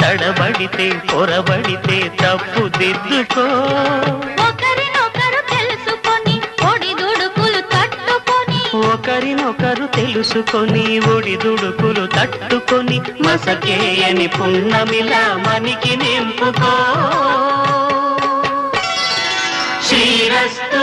తడబడితే పొరబడితే తప్పు దిద్దుకో. ఒకరినొకరు తెలుసుకొని ఒడిదుడుకులు తట్టుకొని, ఒకరినొకరు తెలుసుకొని ఒడిదుడుకులు తట్టుకొని మసకేయని పున్నమిలా మనికి నింపుకో. శ్రీరస్తు.